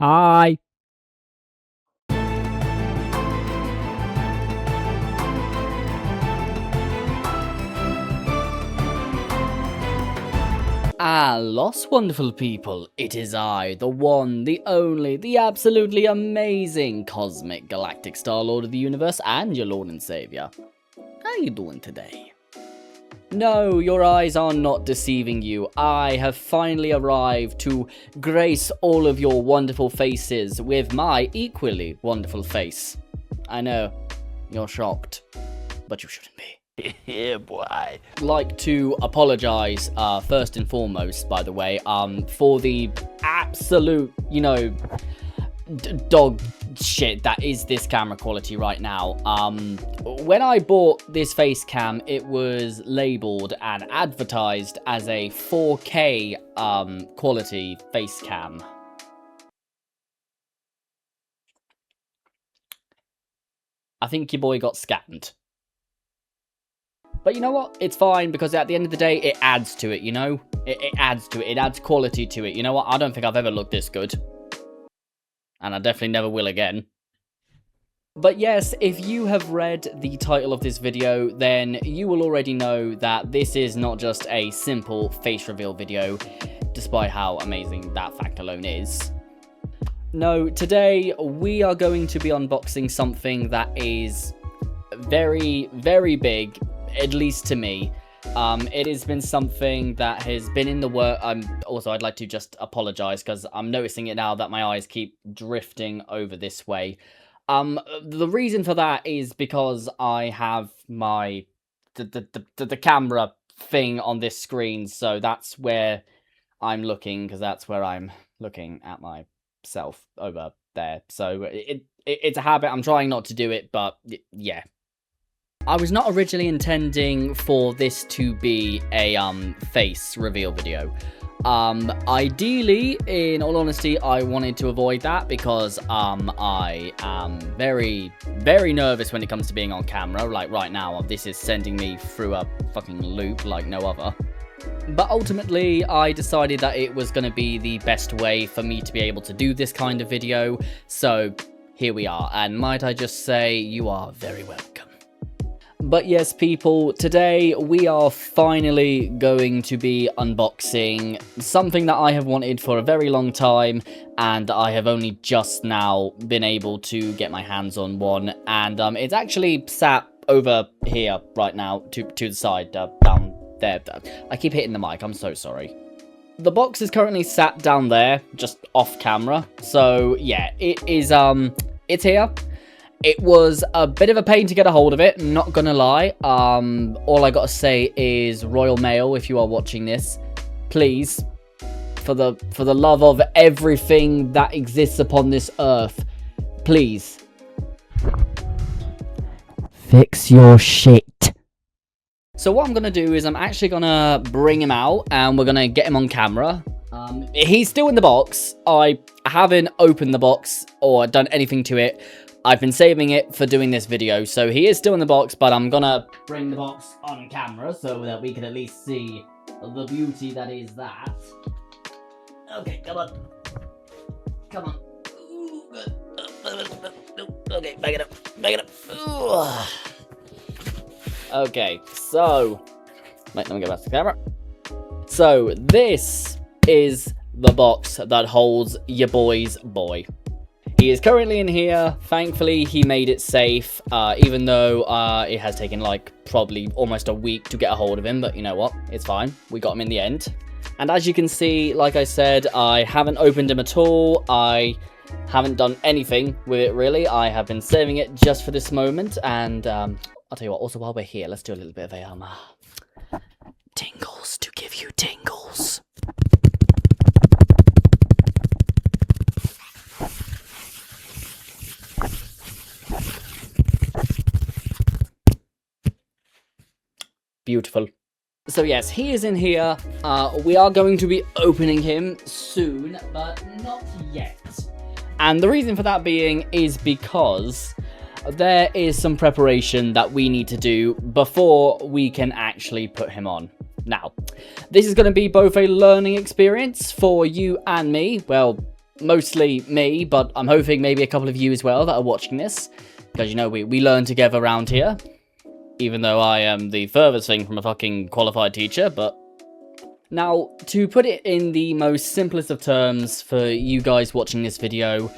Hi. Los wonderful people, it is I, the one, the only, the absolutely amazing cosmic galactic Star Lord of the universe and your Lord and Savior. How you doing today? No, your eyes are not deceiving you. I have finally arrived to grace all of your wonderful faces with my equally wonderful face. I know, you're shocked, but you shouldn't be. Yeah, boy. Like to apologize first and foremost, by the way, for the absolute, dog shit that is this camera quality right now. When I bought this face cam, it was labeled and advertised as a 4K quality face cam. I think your boy got scammed. But you know what? It's fine, because at the end of the day, it adds to it, It adds to it. It adds quality to it. You know what? I don't think I've ever looked this good. And I definitely never will again. But yes, if you have read the title of this video, then you will already know that this is not just a simple face reveal video, despite how amazing that fact alone is. No, today we are going to be unboxing something that is very, very big, at least to me. It has been something that has been in the work. Also, I'd like to just apologize because I'm noticing it now that my eyes keep drifting over this way. The reason for that is because I have my the camera thing on this screen, so that's where I'm looking, because that's where I'm looking at myself over there. So it's a habit. I'm trying not to do it, but yeah. I was not originally intending for this to be a face reveal video. Ideally, in all honesty, I wanted to avoid that because I am very, very nervous when it comes to being on camera. Like right now, this is sending me through a fucking loop like no other. But ultimately, I decided that it was going to be the best way for me to be able to do this kind of video. So here we are, and might I just say, you are very welcome. But yes, people, today we are finally going to be unboxing something that I have wanted for a very long time, and I have only just now been able to get my hands on one, and it's actually sat over here right now, to the side, down there. I keep hitting the mic, I'm so sorry. The box is currently sat down there, just off camera, so yeah, it is, it's here. It was a bit of a pain to get a hold of it, not gonna lie. All I gotta say is, Royal Mail, if you are watching this, please, for the love of everything that exists upon this earth, please, fix your shit. So what I'm gonna do is I'm actually gonna bring him out, and we're gonna get him on camera. He's still in the box. I haven't opened the box or done anything to it. I've been saving it for doing this video, so he is still in the box, but I'm gonna bring the box on camera so that we can at least see the beauty that is that. Okay, come on. Come on. Ooh, good. Okay, back it up. Back it up. Ooh. Okay, so... Wait, let me go back to the camera. So, this is the box that holds your boy's boy. He is currently in here. Thankfully, he made it safe, even though it has taken, like, probably almost a week to get a hold of him. But you know what? It's fine. We got him in the end. And as you can see, like I said, I haven't opened him at all. I haven't done anything with it, really. I have been saving it just for this moment. And I'll tell you what, also, while we're here, let's do a little bit of a, tingles to give you tingles. Beautiful. So yes, he is in here. We are going to be opening him soon, but not yet. And the reason for that being is because there is some preparation that we need to do before we can actually put him on. Now, this is going to be both a learning experience for you and me. Well, mostly me, but I'm hoping maybe a couple of you as well that are watching this. Because, you know, we learn together around here. Even though I am the furthest thing from a fucking qualified teacher, but... Now, to put it in the most simplest of terms for you guys watching this video,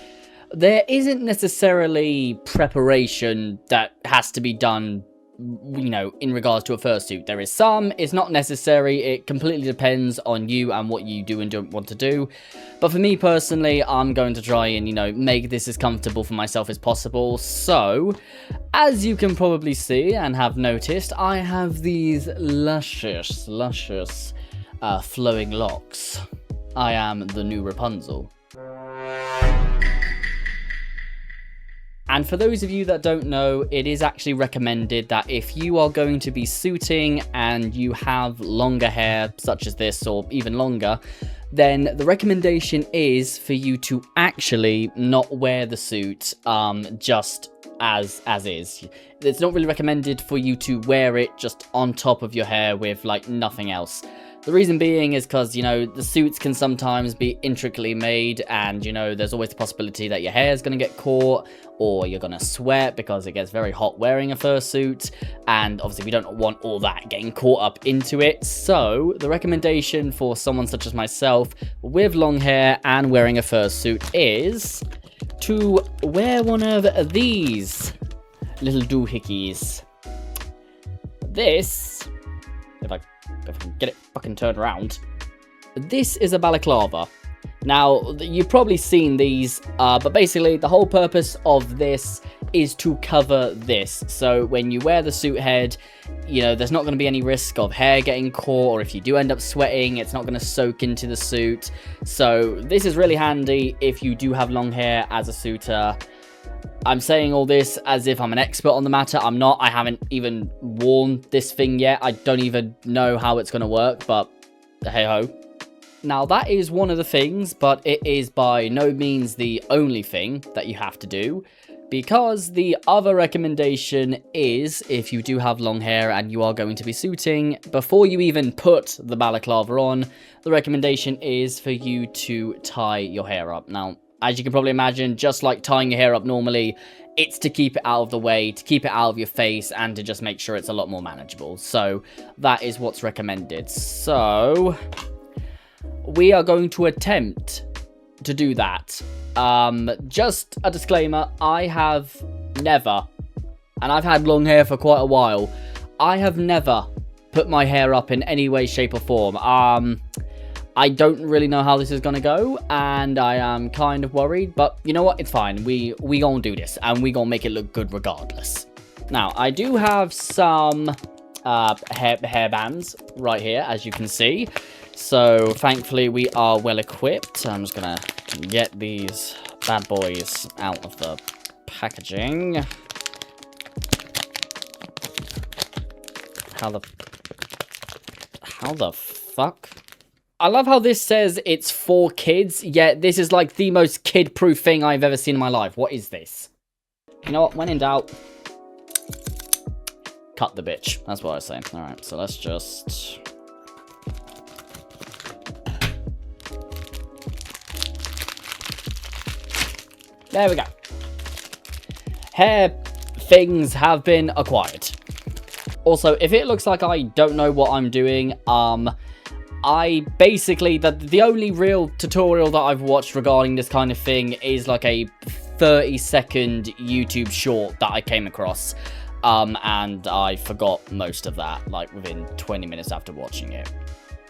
there isn't necessarily preparation that has to be done, you know, in regards to a fursuit. There is some, it's not necessary, it completely depends on you and what you do and don't want to do. But for me personally, I'm going to try and, you know, make this as comfortable for myself as possible. So, as you can probably see and have noticed, I have these luscious flowing locks. I am the new Rapunzel. And for those of you that don't know, it is actually recommended that if you are going to be suiting and you have longer hair, such as this, or even longer, then the recommendation is for you to actually not wear the suit just as is. It's not really recommended for you to wear it just on top of your hair with like nothing else. The reason being is because, you know, the suits can sometimes be intricately made and, you know, there's always the possibility that your hair is going to get caught or you're going to sweat because it gets very hot wearing a fursuit. And obviously we don't want all that getting caught up into it. So the recommendation for someone such as myself with long hair and wearing a fursuit is to wear one of these little doohickeys. This, if I can get it fucking turned around. This is a balaclava. Now, you've probably seen these, but basically the whole purpose of this is to cover this. So when you wear the suit head, you know, there's not going to be any risk of hair getting caught, or if you do end up sweating, it's not going to soak into the suit. So this is really handy if you do have long hair as a suitor. I'm saying all this as if I'm an expert on the matter. I'm not. I haven't even worn this thing yet. I don't even know how it's going to work, but hey ho. Now that is one of the things, but it is by no means the only thing that you have to do, because the other recommendation is, if you do have long hair and you are going to be suiting, before you even put the balaclava on, the recommendation is for you to tie your hair up. Now, as you can probably imagine, just like tying your hair up normally, it's to keep it out of the way, to keep it out of your face, and to just make sure it's a lot more manageable. So that is what's recommended. So we are going to attempt to do that. Just a disclaimer, I have never, and I've had long hair for quite a while, I have never put my hair up in any way, shape or form. I don't really know how this is going to go, and I am kind of worried, but you know what? It's fine. We gonna do this, and we gonna make it look good regardless. Now, I do have some hair bands right here, as you can see. So, thankfully, we are well equipped. I'm just gonna get these bad boys out of the packaging. How the fuck? I love how this says it's for kids, yet this is like the most kid-proof thing I've ever seen in my life. What is this? You know what? When in doubt, cut the bitch. That's what I say. Alright, so let's just... There we go. Hair things have been acquired. Also, if it looks like I don't know what I'm doing, I basically, the only real tutorial that I've watched regarding this kind of thing is like a 30-second YouTube short that I came across. And I forgot most of that, like within 20 minutes after watching it.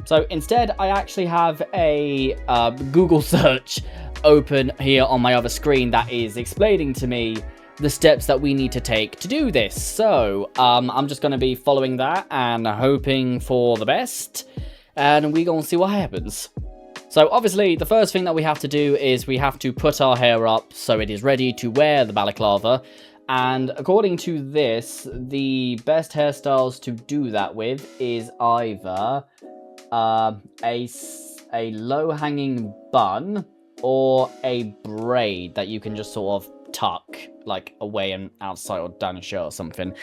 So instead, I actually have a Google search open here on my other screen that is explaining to me the steps that we need to take to do this. So I'm just going to be following that and hoping for the best. And we're going to see what happens. So obviously, the first thing that we have to do is we have to put our hair up so it is ready to wear the balaclava. And according to this, the best hairstyles to do that with is either a low-hanging bun or a braid that you can just sort of tuck like away and outside or down your shirt or something.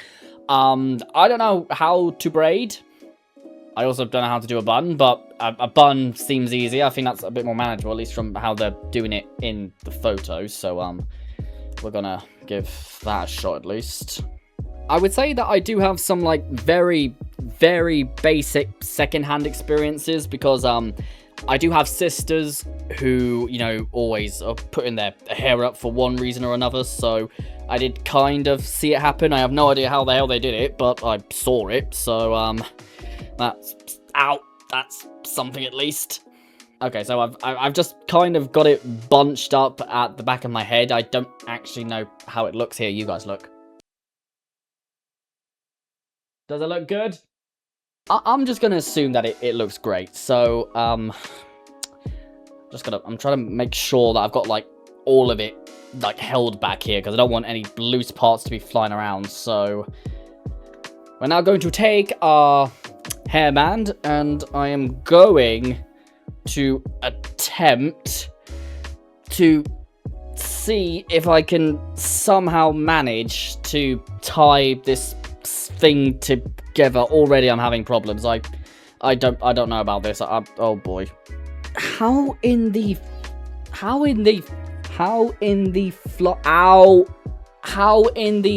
I don't know how to braid. I also don't know how to do a bun, but a bun seems easy. I think that's a bit more manageable, at least from how they're doing it in the photos. So, we're gonna give that a shot at least. I would say that I do have some, like, very, very basic secondhand experiences because, I do have sisters who, you know, always are putting their hair up for one reason or another, so I did kind of see it happen. I have no idea how the hell they did it, but I saw it, so, that's something at least. Okay, so I've just kind of got it bunched up at the back of my head. I don't actually know how it looks here. You guys look. Does it look good? I'm just gonna assume that it looks great. So, I'm trying to make sure that I've got, like, all of it, like, held back here, because I don't want any loose parts to be flying around. So, we're now going to take our hairband, and I am going to attempt to see if I can somehow manage to tie this thing together. Already I'm having problems. I don't know about this. Oh boy. How in the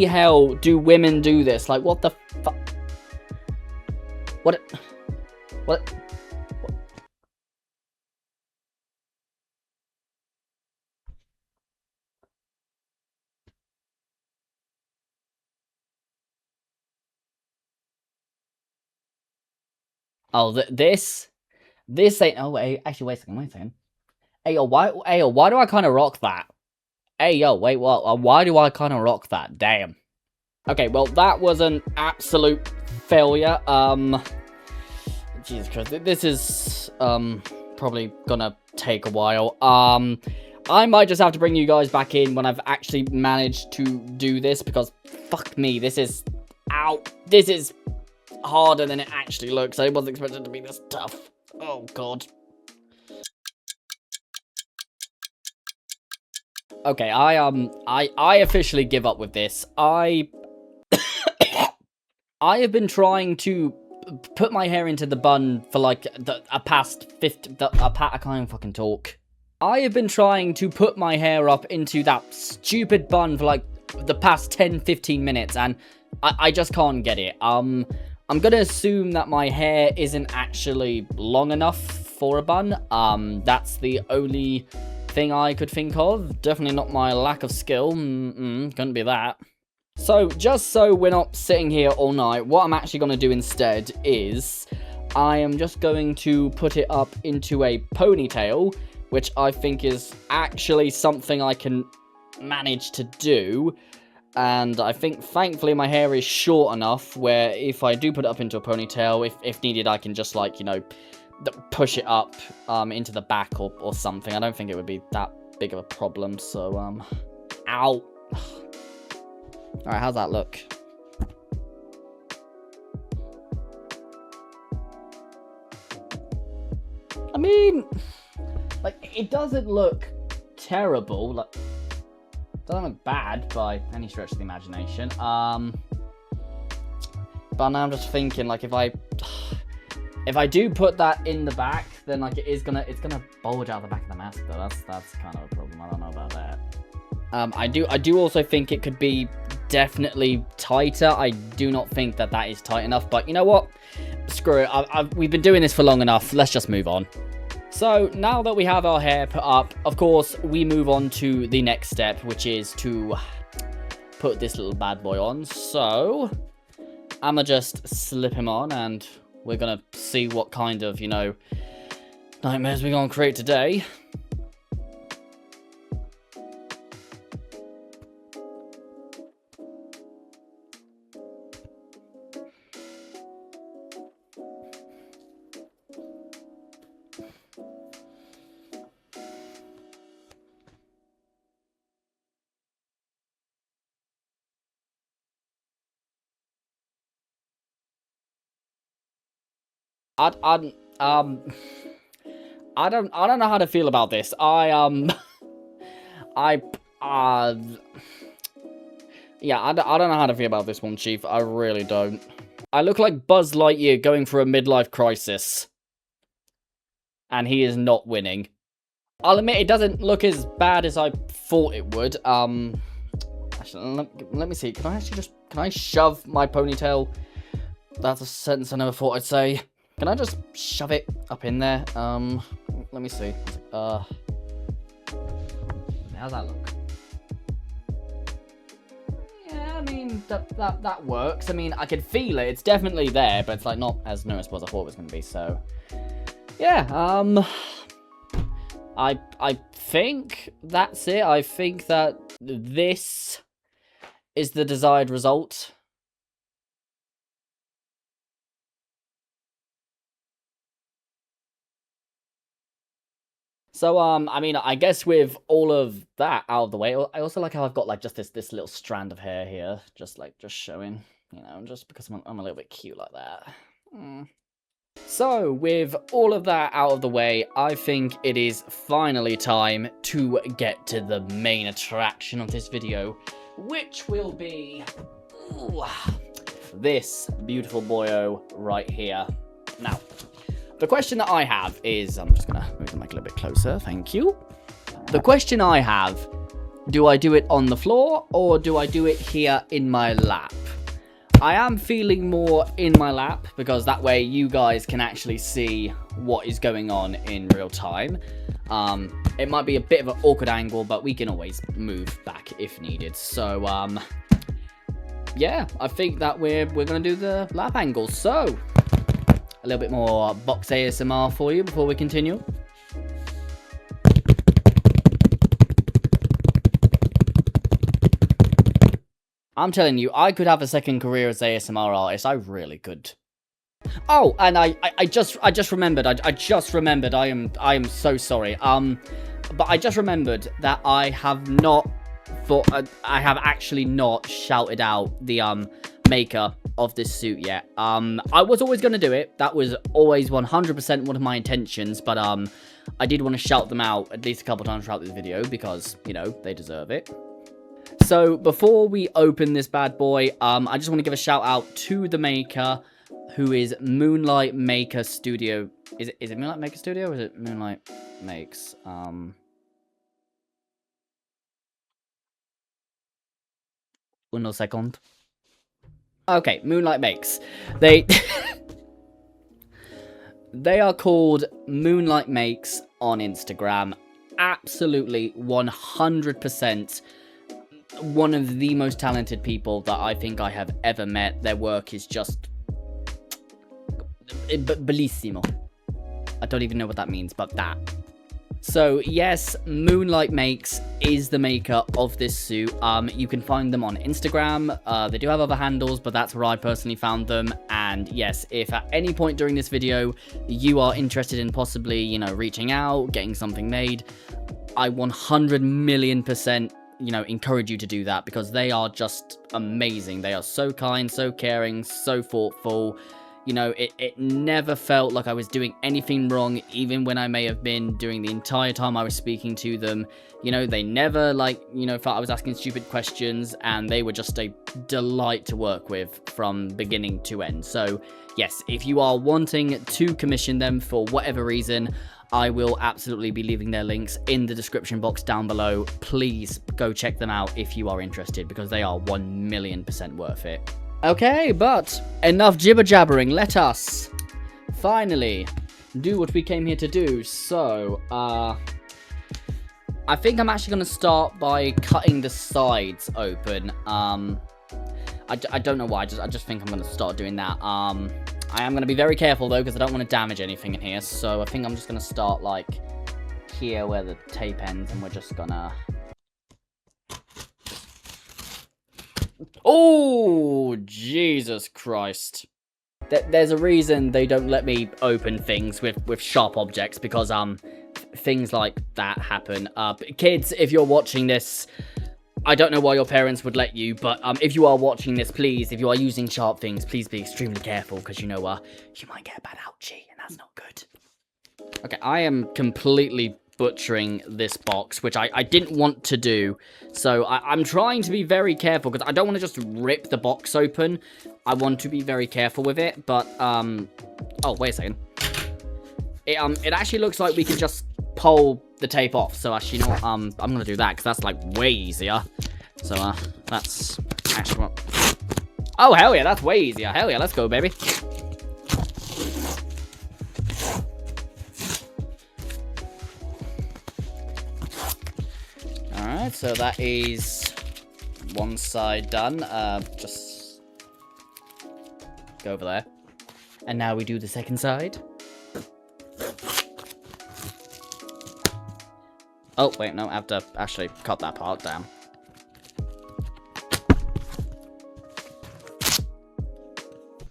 hell do women do this? Like, what the fuck? What? Oh, this ain't. Oh, wait, actually, wait a second. Hey, yo, why do I kind of rock that? Hey, yo, wait, what? Why do I kind of rock that? Damn. Okay, well, that was an absolute failure. Jesus Christ, this is probably gonna take a while. I might just have to bring you guys back in when I've actually managed to do this, because fuck me, this is harder than it actually looks. I wasn't expecting it to be this tough. Oh god. Okay, I officially give up with this. I have been trying to put my hair into the bun for like I can't even fucking talk. I have been trying to put my hair up into that stupid bun for like the past 10-15 minutes, and I just can't get it. I'm gonna assume that my hair isn't actually long enough for a bun. That's the only thing I could think of. Definitely not my lack of skill. Couldn't be that. So, just so we're not sitting here all night, what I'm actually going to do instead is I am just going to put it up into a ponytail, which I think is actually something I can manage to do. And I think, thankfully, my hair is short enough where if I do put it up into a ponytail, if needed, I can just, like, you know, push it up into the back or something. I don't think it would be that big of a problem, so, ow. Alright, how's that look? I mean, like, it doesn't look terrible. Like, it doesn't look bad by any stretch of the imagination. But now I'm just thinking, like, if I do put that in the back, then like it's gonna bulge out the back of the mask. Though that's kind of a problem. I don't know about that. I do also think it could be definitely tighter. I do not think that is tight enough, but you know what? Screw it. We've been doing this for long enough. Let's just move on. So now that we have our hair put up, of course, we move on to the next step, which is to put this little bad boy on. So I'ma just slip him on, and we're gonna see what kind of, you know, nightmares we're gonna create today. I don't know how to feel about this. Yeah, I don't know how to feel about this one, Chief. I really don't. I look like Buzz Lightyear going through a midlife crisis. And he is not winning. I'll admit, it doesn't look as bad as I thought it would. Actually, let me see. Can I shove my ponytail? That's a sentence I never thought I'd say. Can I just shove it up in there? Let me see. How's that look? Yeah, I mean, that works. I mean, I can feel it. It's definitely there, but it's like not as noticeable as I thought it was going to be, so... Yeah, I think that's it. I think that this is the desired result. So, I mean, I guess with all of that out of the way, I also like how I've got, like, just this little strand of hair here, just showing, you know, just because I'm a little bit cute like that. So, with all of that out of the way, I think it is finally time to get to the main attraction of this video, which will be this beautiful boyo right here. Now, the question that I have is, I'm just going to move the mic a little bit closer, thank you. The question I have, do I do it on the floor or do I do it here in my lap? I am feeling more in my lap because that way you guys can actually see what is going on in real time. It might be a bit of an awkward angle, but we can always move back if needed. So, yeah, I think that we're going to do the lap angle. So, a little bit more box ASMR for you before we continue. I'm telling you, I could have a second career as ASMR artist. I really could. Oh, and I just remembered. I just remembered. I am so sorry. But I just remembered that I have actually not shouted out the maker of this suit yet. I was always going to do it. That was always 100% one of my intentions. But I did want to shout them out at least a couple times throughout this video because, you know, they deserve it. So, before we open this bad boy, I just want to give a shout out to the maker, who is Moonlight Maker Studio. Is it Moonlight Maker Studio, or is it Moonlight Makes? Uno second. Okay, Moonlight Makes. They are called Moonlight Makes on Instagram. Absolutely 100%. One of the most talented people that I think I have ever met. Their work is just bellissimo. I don't even know what that means, but that. So yes, Moonlight Makes is the maker of this suit. You can find them on Instagram. They do have other handles, but that's where I personally found them. And yes, if at any point during this video you are interested in possibly, you know, reaching out, getting something made, I 100 million%, you know, encourage you to do that because they are just amazing. They are so kind, so caring, so thoughtful. You know, it never felt like I was doing anything wrong, even when I may have been during the entire time I was speaking to them. You know, they never, like, you know, felt I was asking stupid questions, and they were just a delight to work with from beginning to end. So, yes, if you are wanting to commission them for whatever reason, I will absolutely be leaving their links in the description box down below. Please go check them out if you are interested, because they are 1,000,000% worth it. Okay, but enough jibber-jabbering. Let us finally do what we came here to do. So, I think I'm actually going to start by cutting the sides open. I don't know why. I just think I'm going to start doing that. I am going to be very careful, though, because I don't want to damage anything in here. So I think I'm just going to start, like, here where the tape ends, and we're just going to... Oh, Jesus Christ. There's a reason they don't let me open things with sharp objects, because, things like that happen. Kids, if you're watching this... I don't know why your parents would let you, but if you are watching this, please, if you are using sharp things, please be extremely careful, because, you know, you might get a bad ouchie, and that's not good. Okay, I am completely butchering this box, which I didn't want to do. So I'm trying to be very careful, because I don't want to just rip the box open. I want to be very careful with it, but, oh, wait a second. It actually looks like we can just pull the tape off. So actually, you know what, I'm going to do that, because that's, like, way easier. So, that's actually what... Oh, hell yeah, that's way easier. Hell yeah, let's go, baby. Alright, so that is one side done. Just go over there. And now we do the second side. Oh, wait, no, I have to actually cut that part down.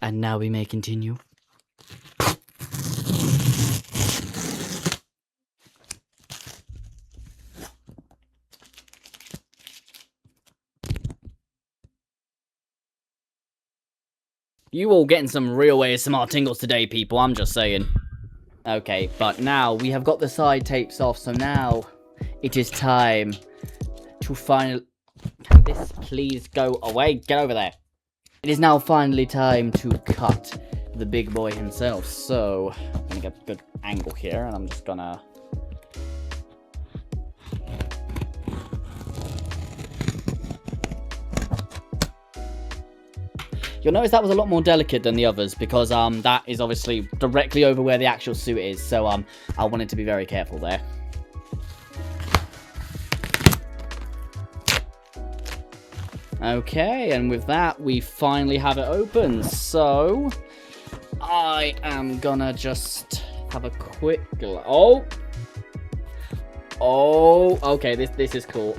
And now we may continue. You all getting some real ASMR tingles today, people, I'm just saying. Okay, but now we have got the side tapes off, so now it is time to finally... Can this please go away? Get over there. It is now finally time to cut the big boy himself, so I'm gonna get a good angle here, and I'm just gonna... You'll notice that was a lot more delicate than the others, because that is obviously directly over where the actual suit is, so I wanted to be very careful there. Okay, and with that, we finally have it open, so I am gonna just have a quick oh, okay, this is cool.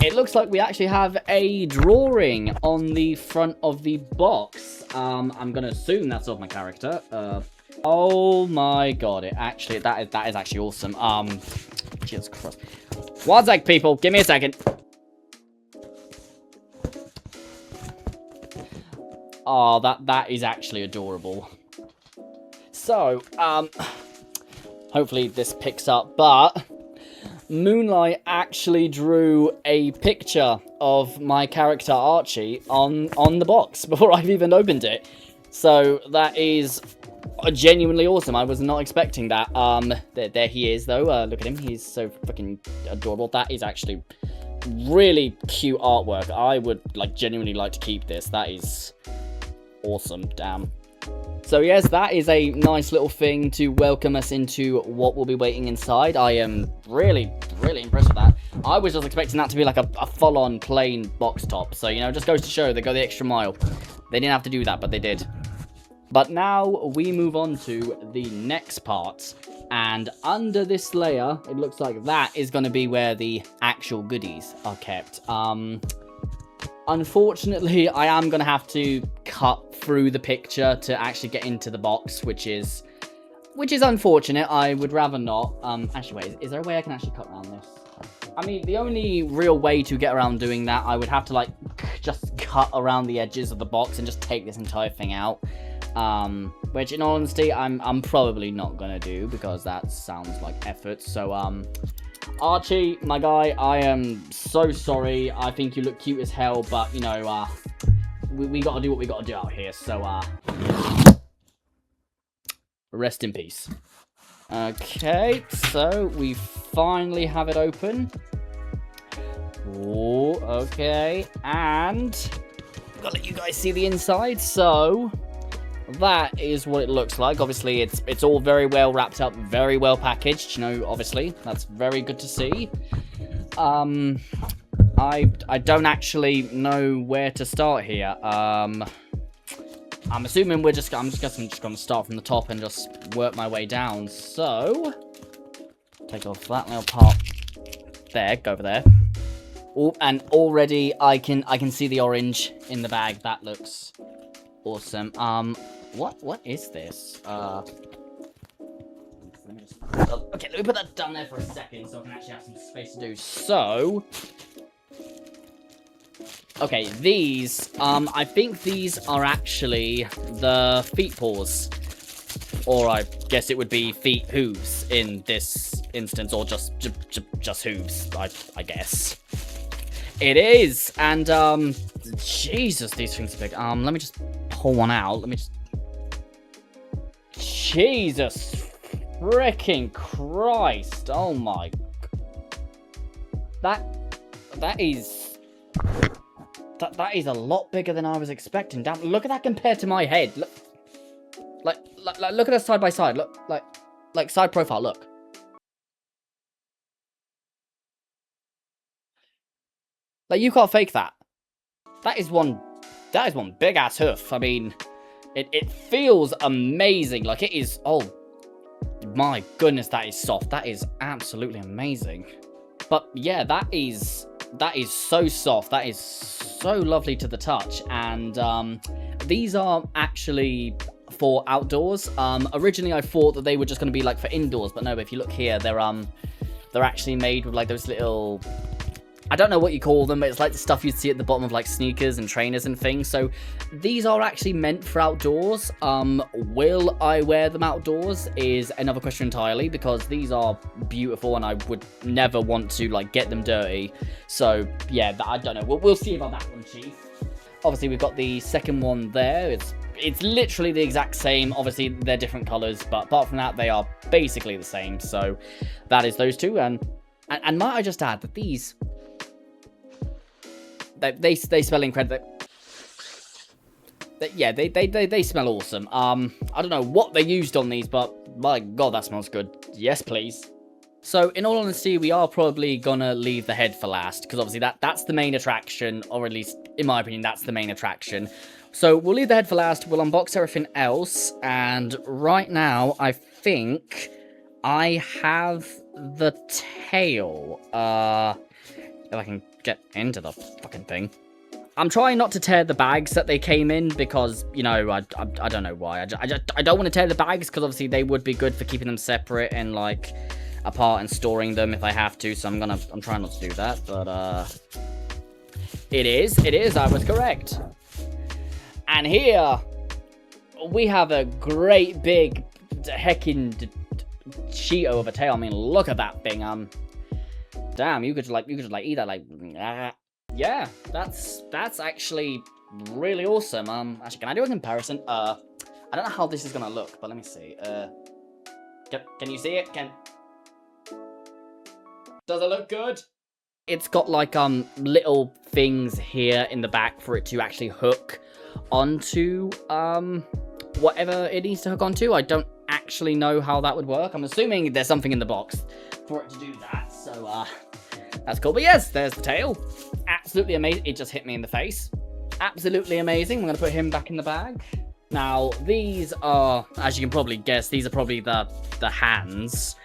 It looks like we actually have a drawing on the front of the box. I'm gonna assume that's of my character. Oh my god, that is actually awesome. Jesus Christ. One sec, people, give me a second. Oh, that is actually adorable. So, hopefully this picks up, but Moonlight actually drew a picture of my character Archie on the box before I've even opened it. So that is genuinely awesome. I was not expecting that. There he is though. Look at him. He's so freaking adorable. That is actually really cute artwork. I would genuinely like to keep this. That is awesome. Damn. So yes, that is a nice little thing to welcome us into what will be waiting inside. I am really, really impressed with that. I was just expecting that to be like a full-on plain box top. So, you know, it just goes to show they go the extra mile. They didn't have to do that, but they did. But now we move on to the next part. And under this layer, it looks like that is going to be where the actual goodies are kept. Unfortunately, I am going to have to cut through the picture to actually get into the box, which is unfortunate. I would rather not. Actually, wait, is there a way I can actually cut around this? I mean, the only real way to get around doing that, I would have to, just cut around the edges of the box and just take this entire thing out. Which, in all honesty, I'm probably not going to do, because that sounds like effort. So, Archie, my guy, I am so sorry. I think you look cute as hell, but, you know, we gotta do what we gotta do out here, so, rest in peace. Okay, so we finally have it open. Oh, okay, and I've gotta let you guys see the inside, so that is what it looks like. Obviously, it's all very well wrapped up, very well packaged, you know, obviously. That's very good to see. I don't actually know where to start here. I'm assuming I'm just going to start from the top and just work my way down. So, take off that little part there, go over there. Oh, and already I can see the orange in the bag. That looks awesome. What is this? Okay, let me put that down there for a second so I can actually have some space to do. So, okay, these, I think these are actually the feet paws. Or I guess it would be feet hooves in this instance, or just hooves, I guess. It is, and Jesus, these things are big. Let me just pull one out. Let me just. Jesus, freaking Christ! Oh my. That is a lot bigger than I was expecting. Damn, look at that compared to my head. Look, look at us side by side. Look, like side profile. Look. Like, you can't fake that. That is one big ass hoof. I mean, it feels amazing. Like, it is. Oh my goodness, that is soft. That is absolutely amazing. But yeah, that is so soft. That is so lovely to the touch. And these are actually for outdoors. Originally I thought that they were just going to be like for indoors, but no. If you look here, they're actually made with like those little. I don't know what you call them, but it's like the stuff you'd see at the bottom of like sneakers and trainers and things. So these are actually meant for outdoors. Will I wear them outdoors is another question entirely, because these are beautiful and I would never want to like get them dirty. So yeah, I don't know. We'll see about that one, Chief. Obviously we've got the second one there. It's literally the exact same. Obviously they're different colors, but apart from that, they are basically the same. So that is those two. And might I just add that these. They smell incredible. Yeah, they smell awesome. I don't know what they used on these, but my god, that smells good. Yes, please. So, in all honesty, we are probably gonna leave the head for last, because obviously that's the main attraction, or at least, in my opinion, that's the main attraction. So, we'll leave the head for last, we'll unbox everything else, and right now, I think I have the tail. If I can get into the fucking thing. I'm trying not to tear the bags that they came in, because, you know, I don't know why. I don't want to tear the bags, because obviously they would be good for keeping them separate and, like, apart and storing them if I have to, so I'm trying not to do that, but, it is, I was correct. And here, we have a great big heckin' Cheeto of a tail. I mean, look at that thing, damn, you could eat that, like, yeah, that's actually really awesome. Actually, can I do a comparison? I don't know how this is gonna look, but let me see. Can you see it? Does it look good? It's got, like, little things here in the back for it to actually hook onto, whatever it needs to hook onto. I don't actually know how that would work. I'm assuming there's something in the box for it to do that, so, that's cool. But yes, there's the tail. Absolutely amazing. It just hit me in the face. Absolutely amazing. I'm going to put him back in the bag. Now, these are, as you can probably guess, these are probably the hands.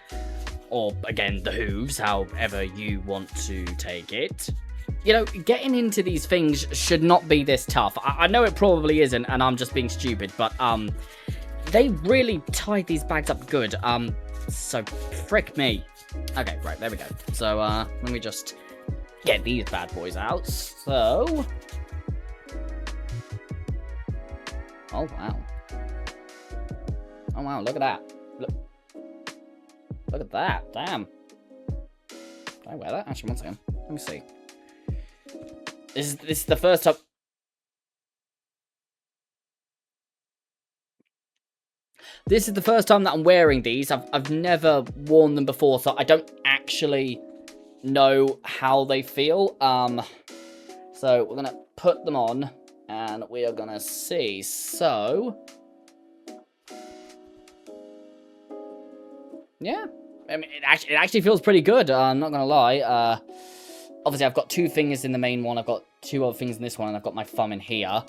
Or, again, the hooves, however you want to take it. You know, getting into these things should not be this tough. I know it probably isn't, and I'm just being stupid, but, they really tied these bags up good. So, frick me. Okay, right, there we go. So, let me just get these bad boys out. So... Oh, wow. Oh, wow, look at that. Look at that, damn. Can I wear that? Actually, one second. Let me see. This is the first time... This is the first time that I'm wearing these. I've never worn them before, so I don't actually know how they feel. So we're gonna put them on, and we are gonna see. So, yeah, I mean, it actually feels pretty good. I'm not gonna lie. Obviously, I've got two fingers in the main one. I've got two other fingers in this one, and I've got my thumb in here.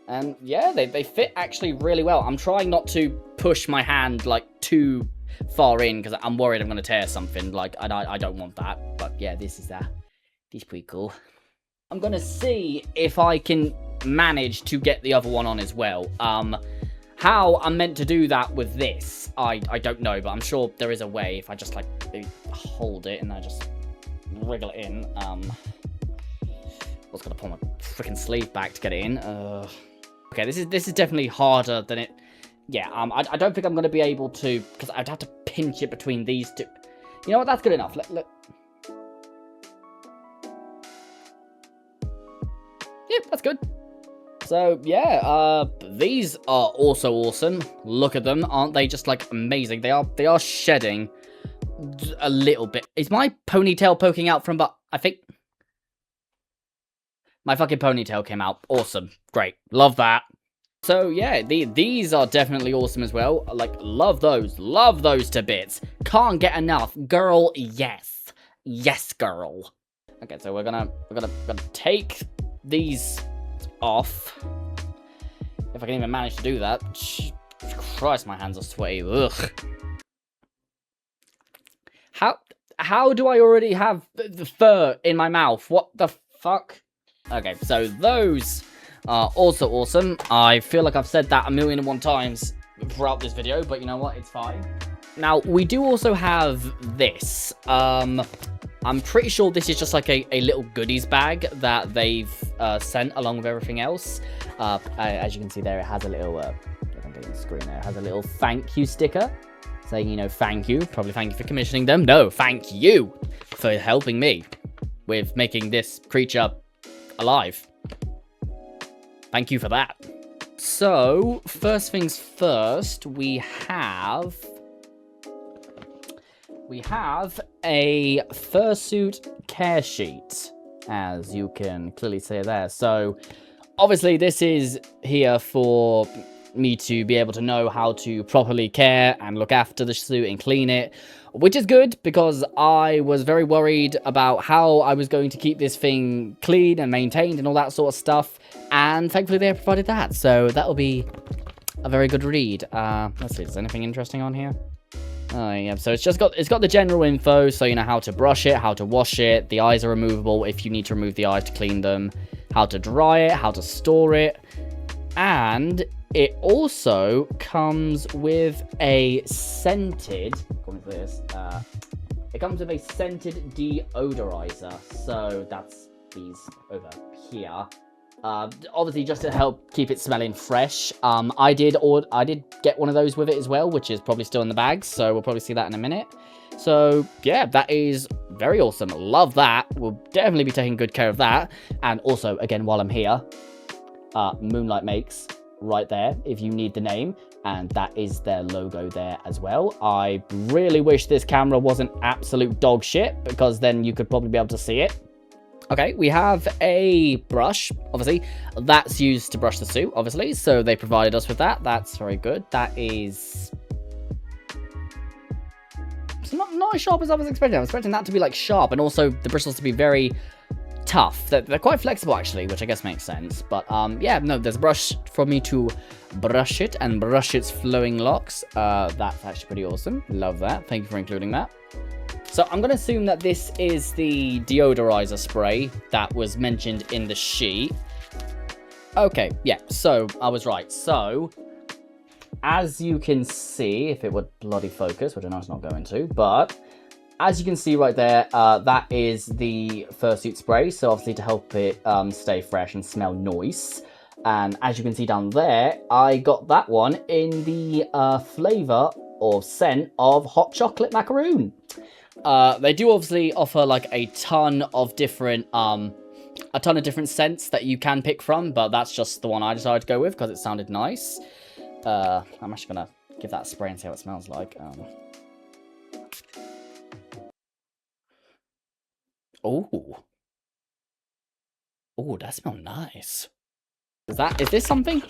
And yeah, they fit actually really well. I'm trying not to push my hand like too far in, because I'm worried I'm going to tear something. Like, I don't want that. But yeah, this is pretty cool. I'm going to see if I can manage to get the other one on as well. How I'm meant to do that with this, I don't know, but I'm sure there is a way. If I just like hold it and I just wriggle it in. I was going to pull my freaking sleeve back to get it in. Okay, this is definitely harder than it... Yeah, I don't think I'm going to be able to... Because I'd have to pinch it between these two. You know what? That's good enough. Look. Yep, that's good. So, yeah, these are also awesome. Look at them. Aren't they just, like, amazing? They are shedding a little bit. Is my ponytail poking out from, but I think my fucking ponytail came out. Awesome. Great. Love that. So, yeah, these are definitely awesome as well. Like, love those. Love those to bits. Can't get enough. Girl, yes. Yes, girl. Okay, so we're gonna take these off. If I can even manage to do that. Christ, my hands are sweaty. Ugh. How do I already have the fur in my mouth? What the fuck? Okay, so those are also awesome. I feel like I've said that 1,000,001 times throughout this video, but you know what? It's fine. Now, we do also have this. I'm pretty sure this is just like a little goodies bag that they've sent along with everything else. As you can see there, it has a little, I think on the screen there, it has a little thank you sticker saying, you know, thank you. Probably thank you for commissioning them. No, thank you for helping me with making this creature alive. Thank you for that. So, first things first, we have a fursuit care sheet, as you can clearly see there. So, obviously, this is here for me to be able to know how to properly care and look after the suit and clean it, which is good because I was very worried about how I was going to keep this thing clean and maintained and all that sort of stuff, and thankfully they provided that, so that'll be a very good read. Let's see, is there anything interesting on here? Oh yeah, so it's got the general info, so you know how to brush it, how to wash it, the eyes are removable if you need to remove the eyes to clean them, how to dry it, how to store it, and it also comes with a scented, according to this, it comes with a scented deodorizer. So that's these over here. Obviously just to help keep it smelling fresh. I did get one of those with it as well, which is probably still in the bag. So we'll probably see that in a minute. So yeah, that is very awesome. Love that. We'll definitely be taking good care of that. And also, again, while I'm here, Moonlight Makes right there if you need the name, and that is their logo there as well. I really wish this camera wasn't absolute dog shit, because then you could probably be able to see it. Okay, we have a brush, obviously that's used to brush the suit, obviously, so they provided us with that. That's very good. That is, it's not as sharp as I was expecting. I was expecting that to be like sharp, and also the bristles to be very tough. They're quite flexible actually, which I guess makes sense. But yeah, no, there's a brush for me to brush it and brush its flowing locks. That's actually pretty awesome. Love that. Thank you for including that. So I'm gonna assume that this is the deodorizer spray that was mentioned in the sheet. Okay, yeah, so I was right. So as you can see, if it would bloody focus, which I know it's not going to, but as you can see right there, that is the fursuit spray. So obviously to help it stay fresh and smell nice. And as you can see down there, I got that one in the flavor or scent of hot chocolate macaroon. They do obviously offer like a ton of different scents that you can pick from, but that's just the one I decided to go with because it sounded nice. I'm actually gonna give that a spray and see how it smells like. Oh, that smells nice. Is this something?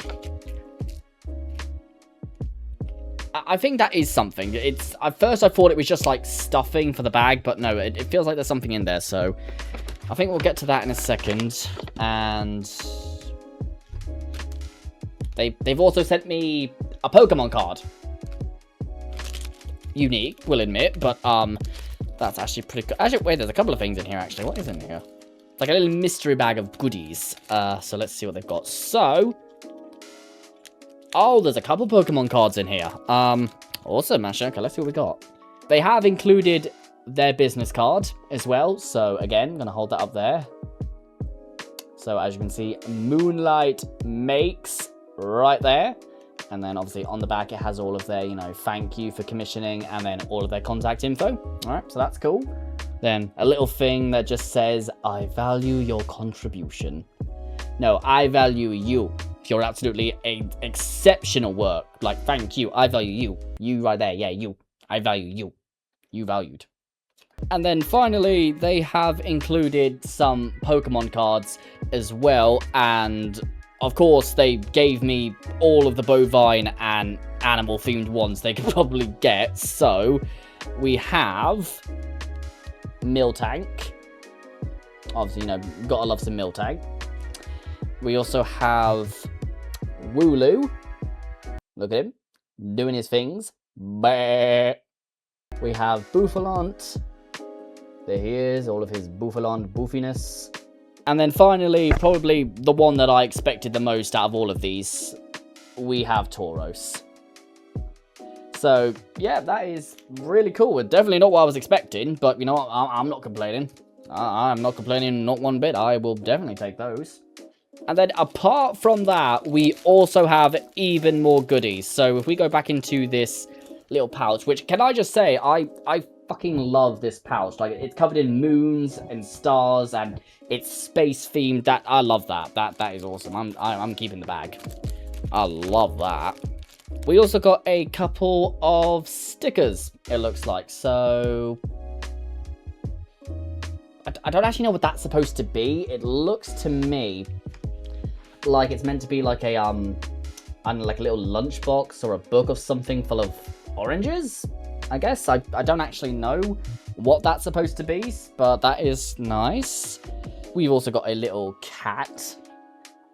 I think that is something. It's, at first I thought it was just like stuffing for the bag, but no, it feels like there's something in there, so I think we'll get to that in a second. And they've also sent me a Pokemon card. Unique, we'll admit, but that's actually pretty good. Actually, wait, there's a couple of things in here, actually. What is in here? It's like a little mystery bag of goodies. So let's see what they've got. So, oh, there's a couple Pokemon cards in here. Awesome, actually. Okay, let's see what we got. They have included their business card as well. So, again, I'm going to hold that up there. So, as you can see, Moonlight Makes right there. And then obviously on the back, it has all of their, you know, thank you for commissioning and then all of their contact info. All right, so that's cool. Then a little thing that just says, I value your contribution. No, I value you. You're absolutely exceptional work. Like, thank you. I value you. You right there. Yeah, you. I value you. You valued. And then finally, they have included some Pokemon cards as well. And of course, they gave me all of the bovine and animal themed ones they could probably get. So we have Miltank. Obviously, you know, gotta love some Miltank. We also have Wooloo. Look at him doing his things. Bah. We have Bouffalant. There he is, all of his Bouffalant boofiness. And then finally, probably the one that I expected the most out of all of these, we have Tauros. So, yeah, that is really cool. Definitely not what I was expecting, but you know what? I'm not complaining. I'm not complaining, not one bit. I will definitely take those. And then apart from that, we also have even more goodies. So if we go back into this little pouch, which, can I just say, I fucking love this pouch. Like, it's covered in moons and stars, and it's space themed. That I love that. That is awesome. I'm keeping the bag. I love that. We also got a couple of stickers, it looks like. So I don't actually know what that's supposed to be. It looks to me like it's meant to be like a like a little lunchbox or a book of something full of oranges, I guess. I don't actually know what that's supposed to be, but that is nice. We've also got a little cat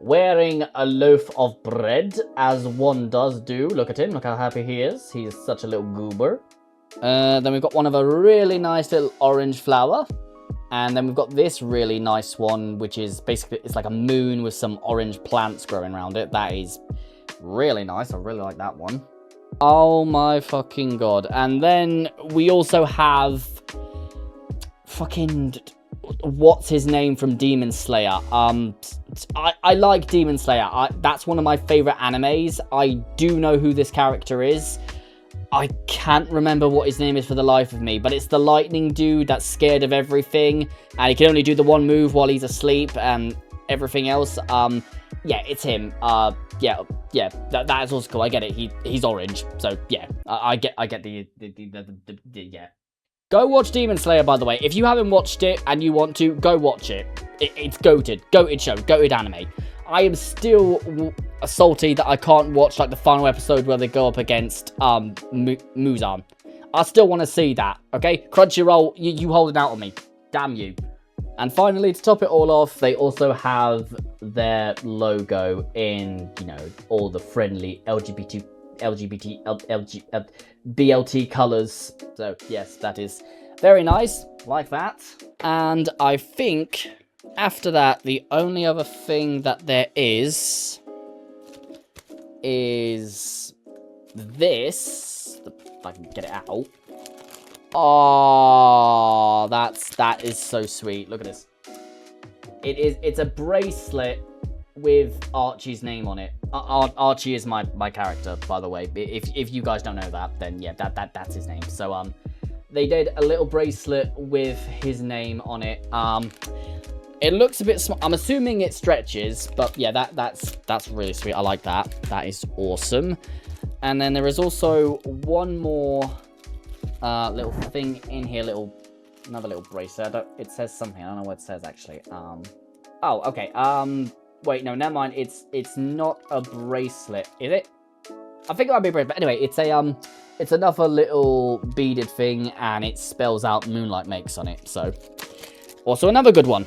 wearing a loaf of bread, as one does do. Look at him, look how happy he is. He's such a little goober. Then we've got one of a really nice little orange flower. And then we've got this really nice one, which is basically, it's like a moon with some orange plants growing around it. That is really nice. I really like that one. Oh my fucking god. And then we also have fucking, what's his name from Demon Slayer? I like Demon Slayer. That's one of my favorite animes. I do know who this character is. I can't remember what his name is for the life of me, but it's the lightning dude that's scared of everything, and he can only do the one move while he's asleep, and everything else. Yeah, it's him. Yeah, that is also cool. I get it. He's orange, so yeah, I get the yeah. Go watch Demon Slayer, by the way. If you haven't watched it and you want to, go watch it. It's goated show, goated anime. I am still salty that I can't watch like the final episode where they go up against Muzan. I still want to see that, okay? Crunchyroll, you holding out on me. Damn you. And finally, to top it all off, they also have their logo in, you know, all the friendly BLT colors. So, yes, that is very nice. Like that. And I think after that, the only other thing that there is this. If I can get it out. Oh, that is so sweet. Look at this. It's a bracelet with Archie's name on it. Archie is my character, by the way. If you guys don't know that, then yeah, that's his name. So they did a little bracelet with his name on it. It looks a bit small. I'm assuming it stretches, but yeah, that's really sweet. I like that. That is awesome. And then there is also one more little thing in here, another little bracelet. It says something. I don't know what it says actually. Oh, okay. Wait, no, never mind. It's not a bracelet, is it? I think it might be a bracelet. But anyway, it's another little beaded thing, and it spells out Moonlight Makes on it. So, also another good one.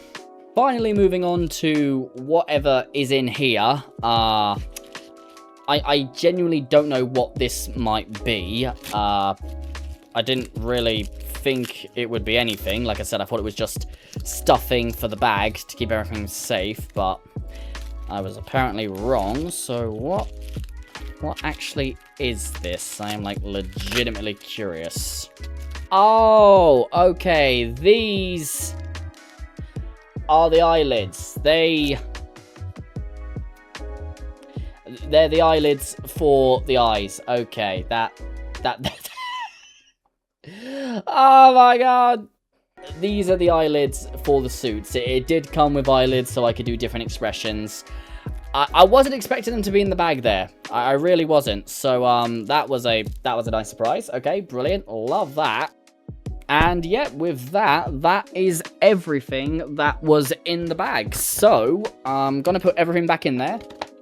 Finally, moving on to whatever is in here. I genuinely don't know what this might be. I didn't really think it would be anything. Like I said, I thought it was just stuffing for the bag to keep everything safe, but I was apparently wrong. So what actually is this? I am like legitimately curious. Oh, okay. These are the eyelids. they're the eyelids for the eyes. Okay, that. Oh my god. These are the eyelids for the suits. It did come with eyelids, so I could do different expressions. I wasn't expecting them to be in the bag there. I really wasn't. So that was a nice surprise. Okay, brilliant. Love that. And yeah, with that is everything that was in the bag. So I'm gonna put everything back in there,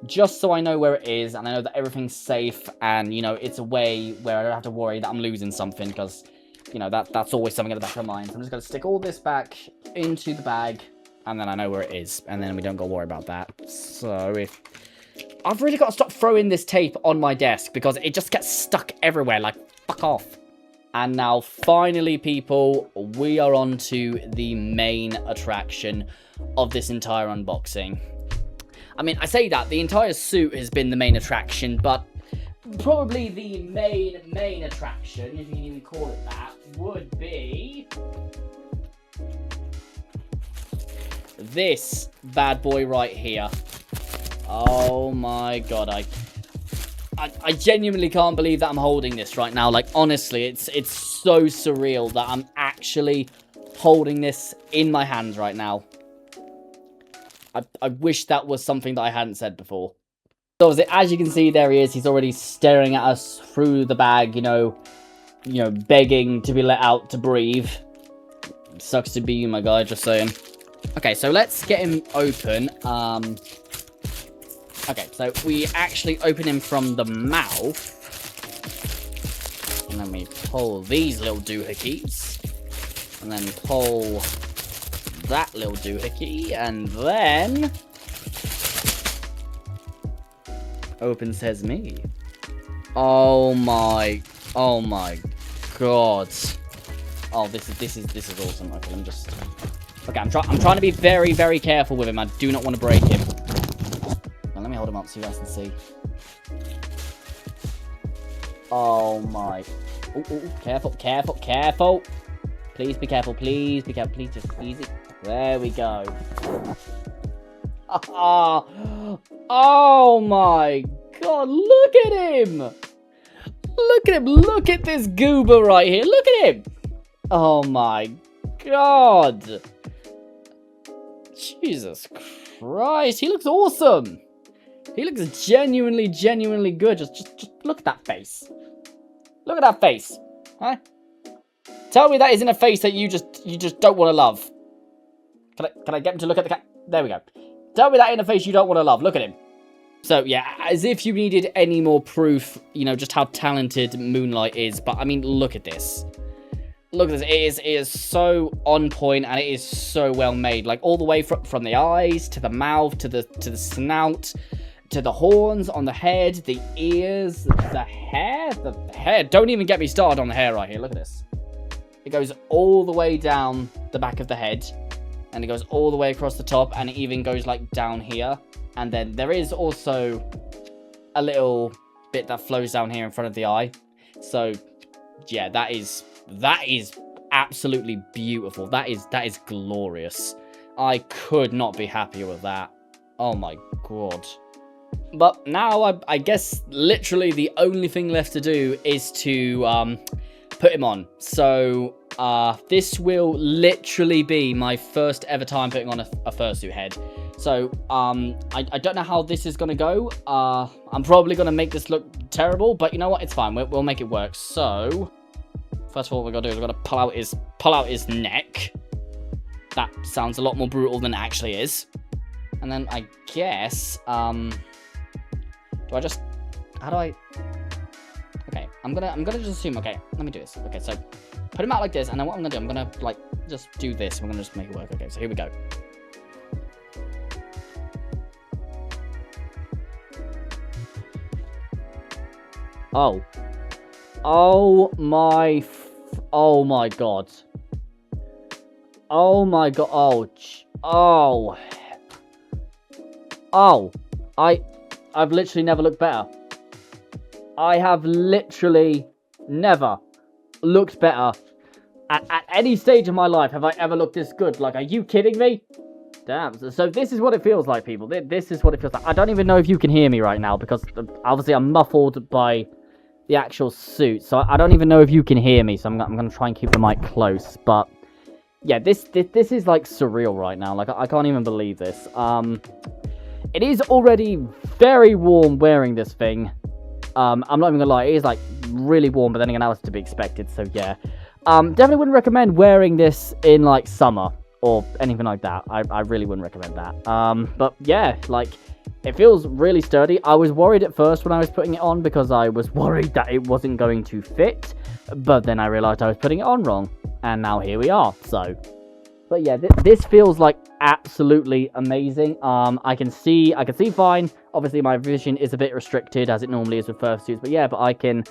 just so I know where it is, and I know that everything's safe, and you know it's a way where I don't have to worry that I'm losing something, because you know that's always something at the back of my mind. So I'm just gonna stick all this back into the bag, and then I know where it is, and then we don't go worry about that. So if I've really got to stop throwing this tape on my desk, because it just gets stuck everywhere. Like, fuck off. And now, finally, people, we are on to the main attraction of this entire unboxing. I mean, I say that, the entire suit has been the main attraction, but probably the main attraction, if you can even call it that, would be this bad boy right here. Oh my god, I genuinely can't believe that I'm holding this right now. Like, honestly, it's so surreal that I'm actually holding this in my hands right now. I wish that was something that I hadn't said before. So as you can see, there he is. He's already staring at us through the bag, you know, begging to be let out to breathe. Sucks to be you, my guy, just saying. Okay, so let's get him open. Okay, so we actually open him from the mouth. And then we pull these little doohickeys. And then pull that little doohickey. And then open sesame. Oh my god. Oh, this is awesome. Okay, let me just. Okay, I'm trying to be very, very careful with him. I do not want to break him. Now, let me hold him up so you guys can see. Oh my. Ooh, careful, careful, careful. Please be careful, please be careful, please just easy. There we go. Oh my god, look at him! Look at him, look at this goober right here, look at him! Oh my god! Jesus Christ, he looks awesome! He looks genuinely, genuinely good. Just look at that face. Look at that face. Huh? Tell me that isn't a face that you just don't want to love. Can I get him to look at the cat? There we go. Tell me that ain't a face you don't want to love. Look at him. So, yeah, as if you needed any more proof, you know, just how talented Moonlight is. But, I mean, look at this. Look at this. It is so on point, and it is so well made. Like, all the way from the eyes, to the mouth, to the snout, to the horns on the head, the ears, the hair. The hair. Don't even get me started on the hair right here. Look at this. It goes all the way down the back of the head. And it goes all the way across the top, and it even goes like down here. And then there is also a little bit that flows down here in front of the eye. So yeah, that is absolutely beautiful. That is glorious. I could not be happier with that. Oh my god. But now I guess literally the only thing left to do is to put him on. So this will literally be my first ever time putting on a fursuit head. So I don't know how this is gonna go. I'm probably gonna make this look terrible, but you know what? It's fine. We'll make it work. So first of all, what we're gonna do is we're gonna pull out his neck. That sounds a lot more brutal than it actually is. And then I guess how do I? Okay, I'm gonna just assume. Okay, let me do this. Okay, so put him out like this, and then what I'm gonna do, I'm gonna like just do this. And we're gonna just make it work. Okay, so here we go. Oh. Oh my god. Oh my god. Oh. Oh. I've literally never looked better. I have literally never looked better. At any stage of my life have I ever looked this good. Like, are you kidding me? Damn. So this is what it feels like, people. This is what it feels like. I don't even know if you can hear me right now because obviously I'm muffled by the actual suit. So I don't even know if you can hear me. So I'm going to try and keep the mic close. But yeah, this is like surreal right now. Like I can't even believe this. It is already very warm wearing this thing. I'm not even gonna lie, it is like really warm, but then again, that was to be expected. So yeah, definitely wouldn't recommend wearing this in like summer or anything like that. I really wouldn't recommend that. But yeah, like it feels really sturdy. I was worried at first when I was putting it on because I was worried that it wasn't going to fit, but then I realized I was putting it on wrong, and now here we are. So. But yeah, this feels like absolutely amazing. I can see fine. Obviously, my vision is a bit restricted as it normally is with fursuits. But yeah, but I can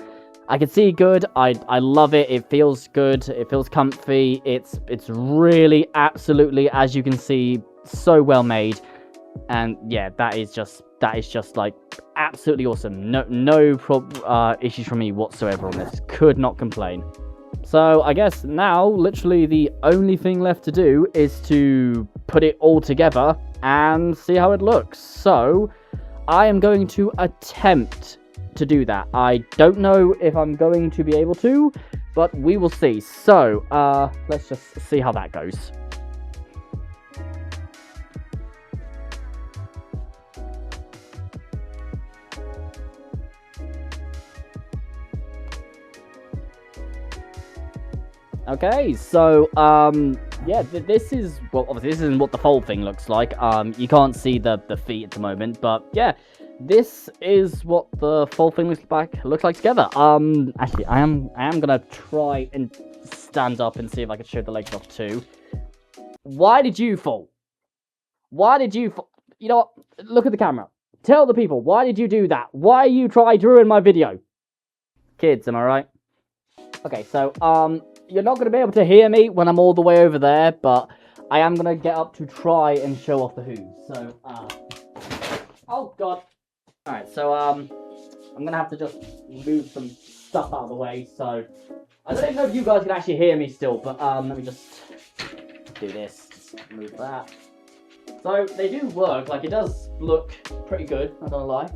see good. I love it. It feels good. It feels comfy. It's really absolutely, as you can see, so well made. And yeah, that is just like absolutely awesome. No issues from me whatsoever on this. Could not complain. So I guess now, literally the only thing left to do is to put it all together and see how it looks. So I am going to attempt to do that. I don't know if I'm going to be able to, but we will see. So let's just see how that goes. Okay, so, yeah, this is, well, obviously this isn't what the full thing looks like. You can't see the feet at the moment, but yeah, this is what the full thing looks like together. Actually, I am gonna try and stand up and see if I can show the legs off too. Why did you fall? Why did you fall? You know what? Look at the camera. Tell the people, why did you do that? Why you tried to ruin my video? Kids, am I right? Okay, so, you're not going to be able to hear me when I'm all the way over there, but I am going to get up to try and show off the hooves. So, oh god. Alright, so, I'm going to have to just move some stuff out of the way, so, I don't even know if you guys can actually hear me still, but, let me just do this, just move that. So, they do work, like, it does look pretty good, not gonna lie.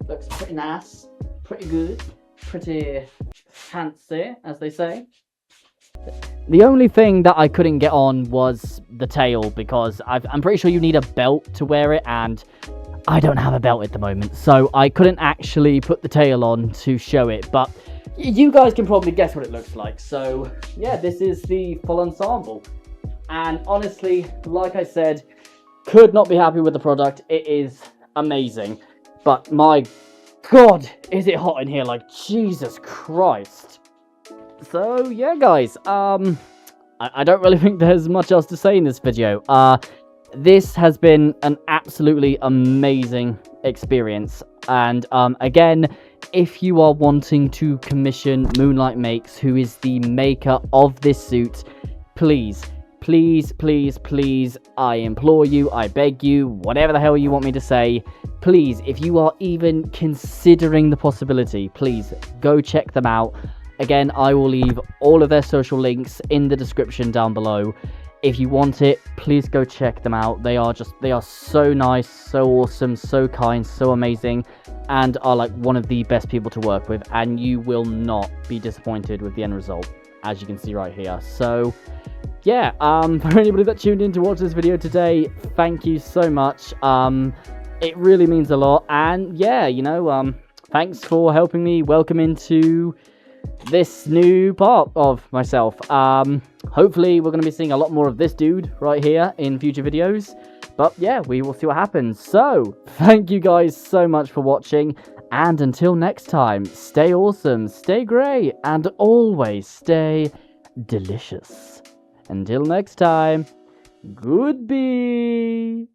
Looks pretty nice, pretty good, pretty fancy, as they say. The only thing that I couldn't get on was the tail, because I'm pretty sure you need a belt to wear it, and I don't have a belt at the moment, so I couldn't actually put the tail on to show it, but you guys can probably guess what it looks like. So yeah, this is the full ensemble, and honestly, like I said, could not be happy with the product. It is amazing, but my god, is it hot in here, like Jesus Christ. So yeah, guys, I don't really think there's much else to say in this video. This has been an absolutely amazing experience, and again, if you are wanting to commission Moonlight Makes, who is the maker of this suit, please, I implore you, I beg you, whatever the hell you want me to say, please, if you are even considering the possibility, please go check them out. Again, I will leave all of their social links in the description down below. If you want it, please go check them out. They are so nice, so awesome, so kind, so amazing, and are like one of the best people to work with, and you will not be disappointed with the end result, as you can see right here. So yeah, for anybody that tuned in to watch this video today, thank you so much. It really means a lot, and yeah, you know, thanks for helping me welcome into this new part of myself. Hopefully we're going to be seeing a lot more of this dude right here in future videos, but yeah, we will see what happens. So thank you guys so much for watching, and until next time, stay awesome, stay great, and always stay delicious. Until next time, goodbye.